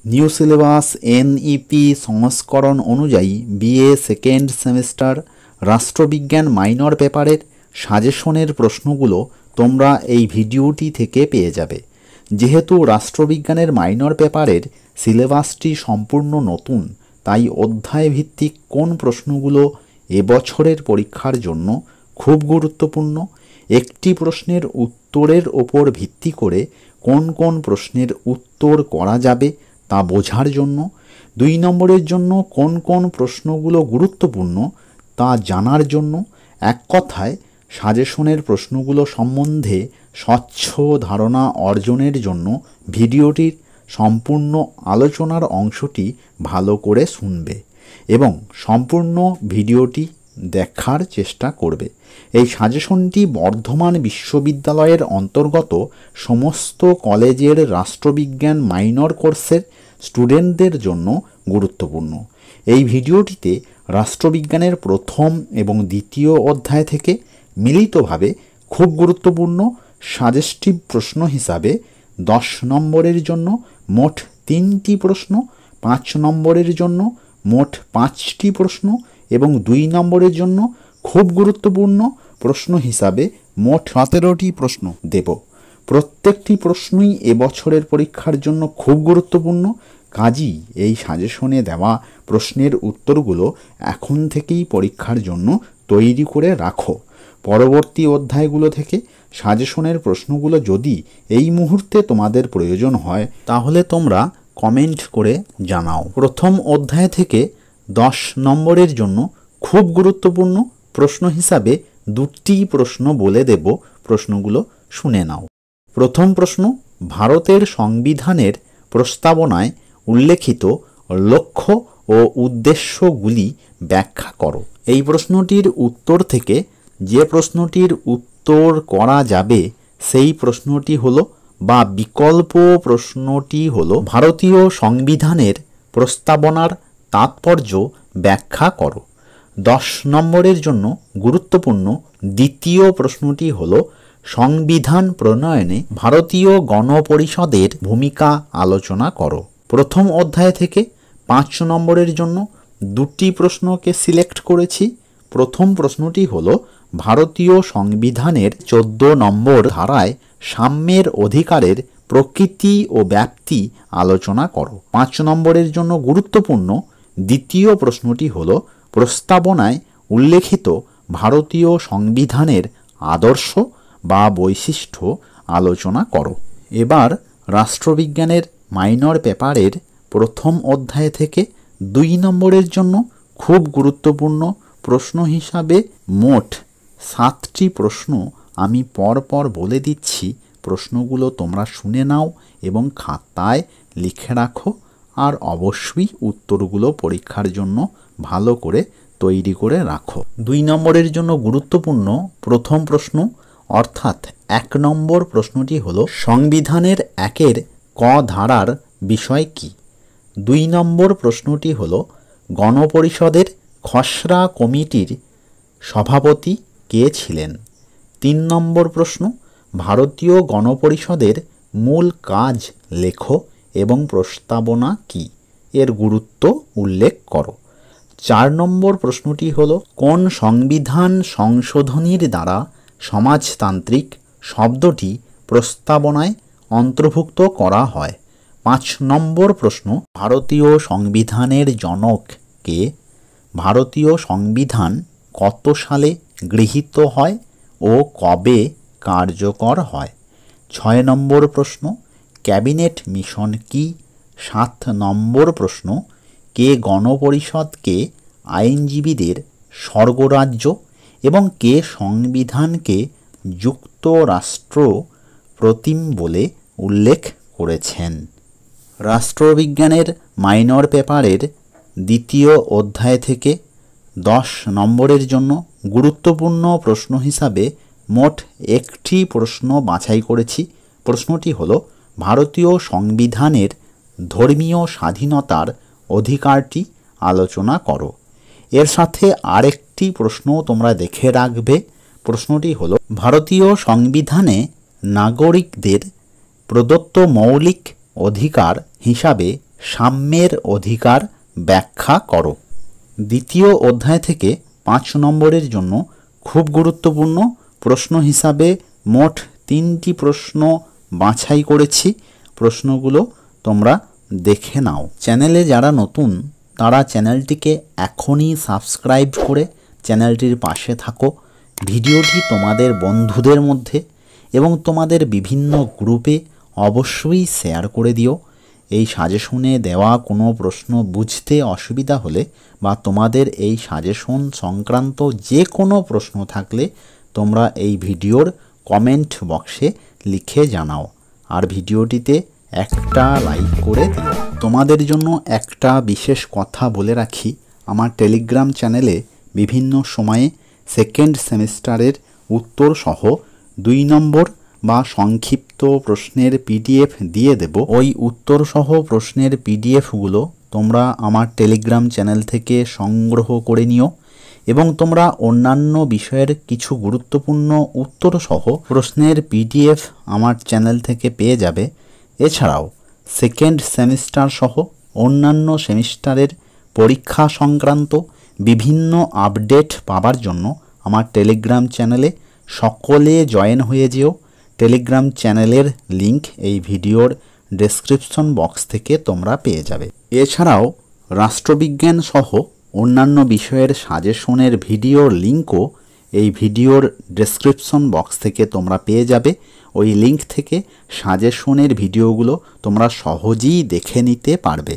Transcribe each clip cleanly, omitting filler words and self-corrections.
New syllabus NEP সংস্করণ অনুযায়ী BA second semester রাষ্ট্রবিজ্ঞান মাইনর পেপারের সাজেশনের প্রশ্নগুলো তোমরা এই ভিডিওটি থেকে পেয়ে যাবে। যেহেতু রাষ্ট্রবিজ্ঞানের মাইনর পেপারের সিলেবাসটি সম্পূর্ণ নতুন, তাই অধ্যায়ভিত্তিক কোন প্রশ্নগুলো এবছরের পরীক্ষার জন্য খুব গুরুত্বপূর্ণ, একটি প্রশ্নের উত্তরের ওপর ভিত্তি করে কোন কোন প্রশ্নের উত্তর করা যাবে তা বোঝার জন্য, 2 নম্বরের জন্য কোন কোন প্রশ্নগুলো গুরুত্বপূর্ণ তা জানার জন্য, এক কথায় সাজেশনের প্রশ্নগুলো সম্বন্ধে স্বচ্ছ ধারণা অর্জনের জন্য ভিডিওটির সম্পূর্ণ আলোচনার অংশটি ভালো করে শুনবে এবং সম্পূর্ণ ভিডিওটি দেখার চেষ্টা করবে। এই সাজেশনটি বর্ধমান বিশ্ববিদ্যালয়ের অন্তর্গত সমস্ত কলেজের রাষ্ট্রবিজ্ঞান মাইনর কোর্সের স্টুডেন্টদের জন্য গুরুত্বপূর্ণ। এই ভিডিওটিতে রাষ্ট্রবিজ্ঞানের প্রথম এবং দ্বিতীয় অধ্যায় থেকে মিলিতভাবে খুব গুরুত্বপূর্ণ সাজেস্টিভ প্রশ্ন হিসাবে 10 নম্বরের জন্য মোট 3টি প্রশ্ন, 5 নম্বরের জন্য মোট 5টি প্রশ্ন এবং 2 নম্বরের জন্য খুব গুরুত্বপূর্ণ প্রশ্ন হিসাবে মোট 17টি প্রশ্ন দেব। প্রত্যেকটি প্রশ্নই এবছরের পরীক্ষার জন্য খুব গুরুত্বপূর্ণ। কাজেই এই সাজেশনে দেওয়া প্রশ্নের উত্তরগুলো এখন থেকেই পরীক্ষার জন্য তৈরি করে রাখো। পরবর্তী অধ্যায়গুলো থেকে সাজেশনের প্রশ্নগুলো যদি এই মুহূর্তে তোমাদের প্রয়োজন হয় তাহলে তোমরা কমেন্ট করে জানাও। প্রথম অধ্যায় থেকে 10 নম্বরের জন্য খুব গুরুত্বপূর্ণ প্রশ্ন হিসাবে 2টি প্রশ্ন বলে দেব, প্রশ্নগুলো শুনে নাও। প্রথম প্রশ্ন, ভারতের সংবিধানের প্রস্তাবনায় উল্লেখিত লক্ষ্য ও উদ্দেশ্যগুলি ব্যাখ্যা করো। এই প্রশ্নটির উত্তর থেকে যে প্রশ্নটির উত্তর করা যাবে সেই প্রশ্নটি হলো বা বিকল্প প্রশ্নটি হলো ভারতীয় সংবিধানের প্রস্তাবনার তাৎপর্য ব্যাখ্যা করো। 10 নম্বরের জন্য গুরুত্বপূর্ণ দ্বিতীয় প্রশ্নটি হলো সংবিধান প্রণয়নে ভারতীয় গণপরিষদের ভূমিকা আলোচনা করো। প্রথম অধ্যায় থেকে 5 নম্বরের জন্য 2টি প্রশ্নকে সিলেক্ট করেছি। প্রথম প্রশ্নটি হলো ভারতীয় সংবিধানের 14 নম্বর ধারায় সাম্যের অধিকারের প্রকৃতি ও ব্যাপ্তি আলোচনা করো। 5 নম্বরের জন্য গুরুত্বপূর্ণ দ্বিতীয় প্রশ্নটি হলো প্রস্তাবনায় উল্লেখিত ভারতীয় সংবিধানের আদর্শ বা বৈশিষ্ট্য আলোচনা করো। এবার রাষ্ট্রবিজ্ঞানের মাইনর পেপারের প্রথম অধ্যায় থেকে 2 নম্বরের জন্য খুব গুরুত্বপূর্ণ প্রশ্ন হিসাবে মোট 7টি প্রশ্ন আমি পরপর বলে দিচ্ছি। প্রশ্নগুলো তোমরা শুনে নাও এবং খাতায় লিখে রাখো, আর অবশ্যই উত্তরগুলো পরীক্ষার জন্য ভালো করে তৈরি করে রাখো। 2 নম্বরের জন্য গুরুত্বপূর্ণ প্রথম প্রশ্ন অর্থাৎ 1 নম্বর প্রশ্নটি হলো সংবিধানের 1-এর ক ধারার বিষয় কি। 2 নম্বর প্রশ্নটি হলো গণপরিষদের খসড়া কমিটির সভাপতি কে ছিলেন। 3 নম্বর প্রশ্ন ভারতীয় গণপরিষদের মূল কাজ লেখো এবং প্রস্তাবনা কি, এর গুরুত্ব উল্লেখ করো। 4 নম্বর প্রশ্নটি হলো কোন সংবিধান সংশোধনীর দ্বারা সমাজতান্ত্রিক শব্দটি প্রস্তাবনায় অন্তর্ভুক্ত করা হয়। 5 নম্বর প্রশ্ন ভারতীয় সংবিধানের জনক কে। ভারতীয় সংবিধান কত সালে গৃহীত হয় ও কবে কার্যকর হয়। 6 নম্বর প্রশ্ন ক্যাবিনেট মিশন কি। 7 নম্বর প্রশ্ন কে গণপরিষদকে আইনজীবীদের স্বর্গরাজ্য এবং কে সংবিধানকে যুক্তরাষ্ট্র প্রতিম বলে উল্লেখ করেছেন। রাষ্ট্রবিজ্ঞানের মাইনর পেপারের দ্বিতীয় অধ্যায় থেকে 10 নম্বরের জন্য গুরুত্বপূর্ণ প্রশ্ন হিসাবে মোট 1টি প্রশ্ন বাছাই করেছি। প্রশ্নটি হলো ভারতীয় সংবিধানের ধর্মীয় স্বাধীনতার অধিকারটি আলোচনা করো। এর সাথে আরেকটি প্রশ্ন তোমরা দেখে রাখবে। প্রশ্নটি হলো ভারতীয় সংবিধানে নাগরিকদের প্রদত্ত মৌলিক অধিকার হিসাবে সাম্যের অধিকার ব্যাখ্যা করো। দ্বিতীয় অধ্যায় থেকে 5 নম্বরের জন্য খুব গুরুত্বপূর্ণ প্রশ্ন হিসাবে মোট 3টি প্রশ্ন বাছাই করেছি। প্রশ্নগুলো তোমরা দেখে নাও। চ্যানেলে যারা নতুন তারা চ্যানেলটিকে এখনই সাবস্ক্রাইব করে চ্যানেলটির পাশে থাকো। ভিডিওটি তোমাদের বন্ধুদের মধ্যে এবং তোমাদের বিভিন্ন গ্রুপে অবশ্যই শেয়ার করে দিও। এই সাজেশনে দেওয়া কোনো প্রশ্ন বুঝতে অসুবিধা হলে বা তোমাদের এই সাজেশন সংক্রান্ত যে কোনো প্রশ্ন থাকলে তোমরা এই ভিডিওর কমেন্ট বক্সে লিখে জানাও। আর ভিডিওটিতে একটা লাইক করে দিও। তোমাদের জন্য একটা বিশেষ কথা বলে রাখি, আমার টেলিগ্রাম চ্যানেলে বিভিন্ন সময়ে সেকেন্ড সেমিস্টারের উত্তর সহ 2 নম্বর বা সংক্ষিপ্ত প্রশ্নের পিডিএফ দিয়ে দেব। ওই উত্তর সহ প্রশ্নের পিডিএফগুলো তোমরা আমার টেলিগ্রাম চ্যানেল থেকে সংগ্রহ করে নিও এবং তোমরা অন্যান্য বিষয়ের কিছু গুরুত্বপূর্ণ উত্তর সহ প্রশ্নের পিডিএফ আমার চ্যানেল থেকে পেয়ে যাবে। এছাড়াও সেকেন্ড সেমিস্টার সহ অন্যান্য সেমিস্টারের পরীক্ষা সংক্রান্ত বিভিন্ন আপডেট পাবার জন্য আমার টেলিগ্রাম চ্যানেলে সকলে জয়েন হয়ে যেও। টেলিগ্রাম চ্যানেলের লিংক এই ভিডিওর ডেসক্রিপশন বক্স থেকে তোমরা পেয়ে যাবে। এছাড়াও রাষ্ট্রবিজ্ঞান সহ অন্যান্য বিষয়ের সাজেশনের ভিডিওর লিঙ্কও এই ভিডিওর ডেসক্রিপশন বক্স থেকে তোমরা পেয়ে যাবে। ওই লিঙ্ক থেকে সাজেশনের ভিডিওগুলো তোমরা সহজেই দেখে নিতে পারবে।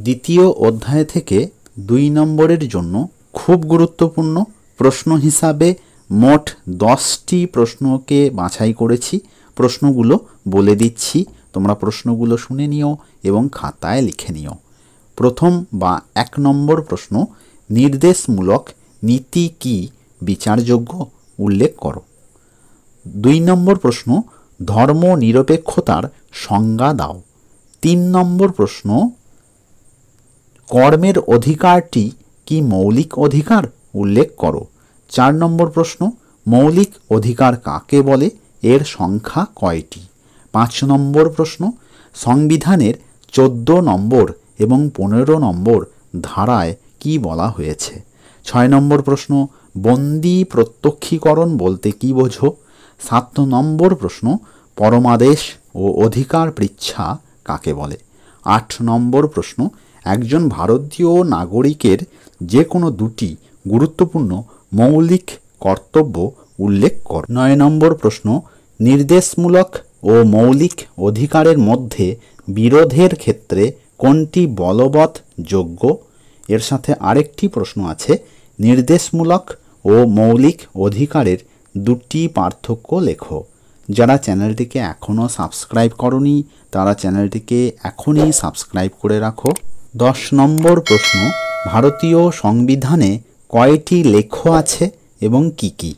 দ্বিতীয় অধ্যায় থেকে 2 নম্বরের জন্য খুব গুরুত্বপূর্ণ প্রশ্ন হিসাবে মোট 10টি প্রশ্নকে বাছাই করেছি। প্রশ্নগুলো বলে দিচ্ছি, তোমরা প্রশ্নগুলো শুনে নিও এবং খাতায় লিখে নিও। প্রথম বা 1 নম্বর প্রশ্ন, নির্দেশমূলক নীতি কি বিচারযোগ্য উল্লেখ করো। 2 নম্বর প্রশ্ন, ধর্ম নিরপেক্ষতার সংজ্ঞা দাও। 3 নম্বর প্রশ্ন, কর্মের অধিকারটি কি মৌলিক অধিকার উল্লেখ করো। 4 নম্বর প্রশ্ন, মৌলিক অধিকার কাকে বলে, এর সংখ্যা কয়টি। 5 নম্বর প্রশ্ন, সংবিধানের 14 নম্বর এবং 15 নম্বর ধারায় কি বলা হয়েছে। 6 নম্বর প্রশ্ন, বন্দি প্রত্যক্ষীকরণ বলতে কি বোঝো। 7 নম্বর প্রশ্ন, পরমাদেশ ও অধিকার পৃচ্ছা কাকে বলে। 8 নম্বর প্রশ্ন, একজন ভারতীয় নাগরিকের যে কোনো 2টি গুরুত্বপূর্ণ মৌলিক কর্তব্য উল্লেখ কর। 9 নম্বর প্রশ্ন, নির্দেশমূলক ও মৌলিক অধিকারের মধ্যে বিরোধের ক্ষেত্রে কোনটি বলবৎ যোগ্য। এর সাথে আরেকটি প্রশ্ন আছে, নির্দেশমূলক ও মৌলিক অধিকারের 2টি পার্থক্য লেখো। যারা চ্যানেলটিকে এখনও সাবস্ক্রাইব করনি তারা চ্যানেলটিকে এখনই সাবস্ক্রাইব করে রাখো। 10 নম্বর প্রশ্ন, ভারতীয় সংবিধানে কয়টি লেখ আছে এবং কি কি।